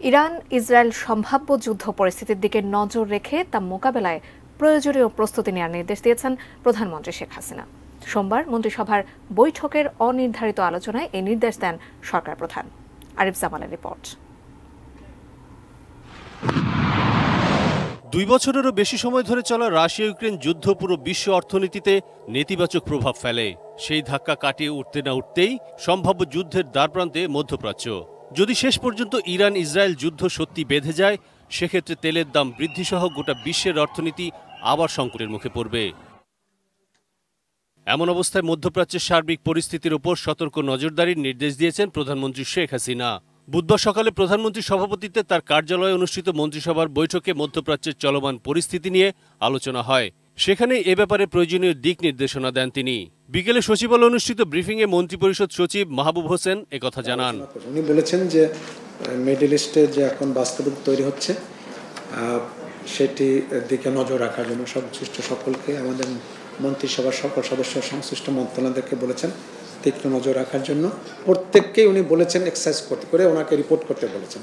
Iran Israel সম্ভাব্য যুদ্ধ পরিস্থিতির দিকে নজর রেখে তা মোকাবেলায় প্রয়োজনীয় প্রস্তুতি নেওয়ার নির্দেশ দিয়েছেন প্রধানমন্ত্রী শেখ হাসিনা। সোমবার মন্ত্রিসভার বৈঠকের অনির্ধারিত আলোচনায় এই নির্দেশ দেন সরকার প্রধান। আরিফ জামালের রিপোর্ট। 2 বছরেরও বেশি সময় ধরে চলা রাশিয়া ইউক্রেন যুদ্ধ পুরো বিশ্ব অর্থনীতিতে নেতিবাচক প্রভাব ফেলে। সেই ধাক্কা কাটিয়ে উঠতে না উঠতেই সম্ভাব্য যুদ্ধের দ্বারপ্রান্তে মধ্যপ্রাচ্য। যদি শেষ পর্যন্ত ইরান ইসরায়েল যুদ্ধ সত্যি বেঁধে যায়, সেক্ষেত্রে তেলের দাম বৃদ্ধিসহ গোটা বিশ্বের অর্থনীতি আবার সংকটের মুখে পড়বে। এমন অবস্থায় মধ্যপ্রাচ্যের সার্বিক পরিস্থিতির ওপর সতর্ক নজরদারির নির্দেশ দিয়েছেন প্রধানমন্ত্রী শেখ হাসিনা। বুধবার সকালে প্রধানমন্ত্রীর সভাপতিত্বে তার কার্যালয়ে অনুষ্ঠিত মন্ত্রিসভার বৈঠকে মধ্যপ্রাচ্যের চলমান পরিস্থিতি নিয়ে আলোচনা হয়। সেখানে এ ব্যাপারে প্রয়োজনীয় দিক নির্দেশনা দেন তিনি। বিকেলে সচিবালয়ে অনুষ্ঠিত ব্রিফিংয়ে মন্ত্রিপরিষদ সচিব মাহবুব হোসেন একথা জানান। উনি বলেছেন যে মিডল ইস্টে যে এখন বাস্তবতা তৈরি হচ্ছে সেটি দিকে নজর রাখার জন্য সংশ্লিষ্ট সকলকে, আমাদের মন্ত্রিসভার সকল সদস্য সংশ্লিষ্ট মন্ত্রণালয়কে বলেছেন তীক্ষ্ণ নজর রাখার জন্য। প্রত্যেককেই উনি বলেছেন এক্সারসাইজ করতে করে ওনাকে রিপোর্ট করতে বলেছেন,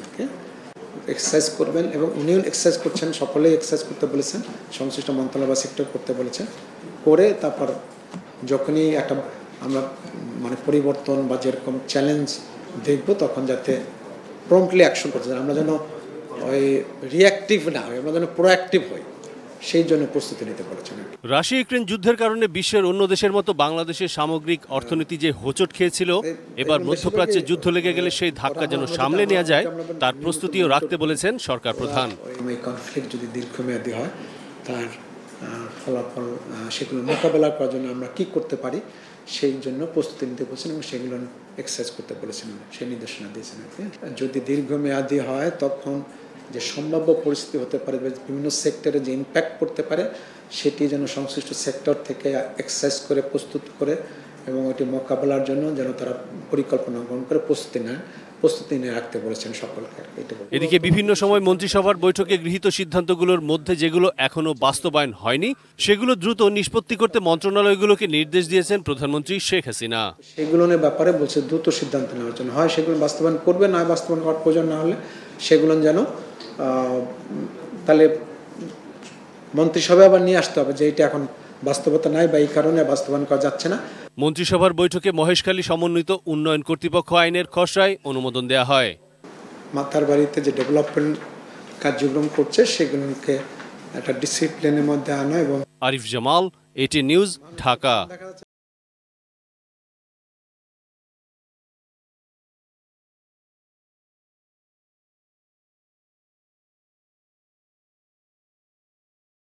এক্সারসাইজ করবেন এবং উনিও এক্সারসাইজ করছেন, সকলেই এক্সারসাইজ করতে বলেছেন, সংশ্লিষ্ট মন্ত্রণালয় বা সেক্টর করতে বলেছেন। করে তারপর যখনই একটা আমরা পরিবর্তন বা যেরকম চ্যালেঞ্জ দেখব তখন যাতে প্রম্পটলি অ্যাকশন করতে চাই, আমরা যেন ওই রিঅ্যাক্টিভ না হই, আমরা যেন প্রোঅ্যাক্টিভ হই, সেই জন্য প্রস্তুতি নিতে বলেছেন। রাশিয়া ইউক্রেন যুদ্ধের কারণে বিশ্বের অন্য দেশের মতো বাংলাদেশের সামগ্রিক অর্থনীতি যে হোঁচট খেয়েছিল, এবার মধ্যপ্রাচ্যে যুদ্ধ লেগে গেলে সেই ধাক্কা যেন সামলে নেওয়া যায় তার প্রস্তুতিও রাখতে বলেছেন সরকার প্রধান। এই কনফ্লিক্ট যদি দীর্ঘমেয়াদী হয় তার ফলাফল সেগুলো মোকাবেলা করার জন্য আমরা কি করতে পারি সেই জন্য প্রস্তুতি নিতে বলছেন এবং সেগুলো এক্সারসাইজ করতে বলেছেন, সেই নির্দেশনা দিয়েছেন। যদি দীর্ঘমেয়াদী হয় তখন যে সম্ভাব্য পরিস্থিতি হতে পারে, বিভিন্ন সেক্টরে যে ইম্প্যাক্ট পড়তে পারে সেটি যেন সংশ্লিষ্ট সেক্টর থেকে এক্সারসাইজ করে প্রস্তুত করে এবং ওইটি মোকাবেলার জন্য যেন তারা পরিকল্পনা গ্রহণ করে প্রস্তুতি নিয়ে রাখতে বলেছেন সকলকে। এদিকে বিভিন্ন সময় মন্ত্রিসভার বৈঠকে গৃহীত সিদ্ধান্তগুলোর মধ্যে যেগুলো এখনো বাস্তবায়ন হয়নি সেগুলো দ্রুত নিষ্পত্তি করতে মন্ত্রণালয়গুলোকে নির্দেশ দিয়েছেন প্রধানমন্ত্রী শেখ হাসিনা। সেগুলোর ব্যাপারে বলছে দ্রুত সিদ্ধান্ত নেওয়ার জন্য, হয় সেগুলো বাস্তবায়ন করবে, নয় বাস্তবায়ন করার প্রয়োজন না হলে সেগুলো যেন তাহলে মন্ত্রিসভায় আবার নিয়ে আসতে হবে যে এটা এখন বাস্তবতা নাই বা এই কারণে বাস্তবায়ন করা যাচ্ছে না। মন্ত্রিসভার বৈঠকে মহেশখালী সমন্বিত উন্নয়ন কর্তৃপক্ষ আইনের খসড়ায় অনুমোদন দেওয়া হয়। মাথার বাড়িতে যে ডেভেলপমেন্ট কার্যক্রম করছে সেগুলোকে একটা ডিসিপ্লিনের মধ্যে আনা এবং আরিফ জামাল, এটি নিউজ, ঢাকা।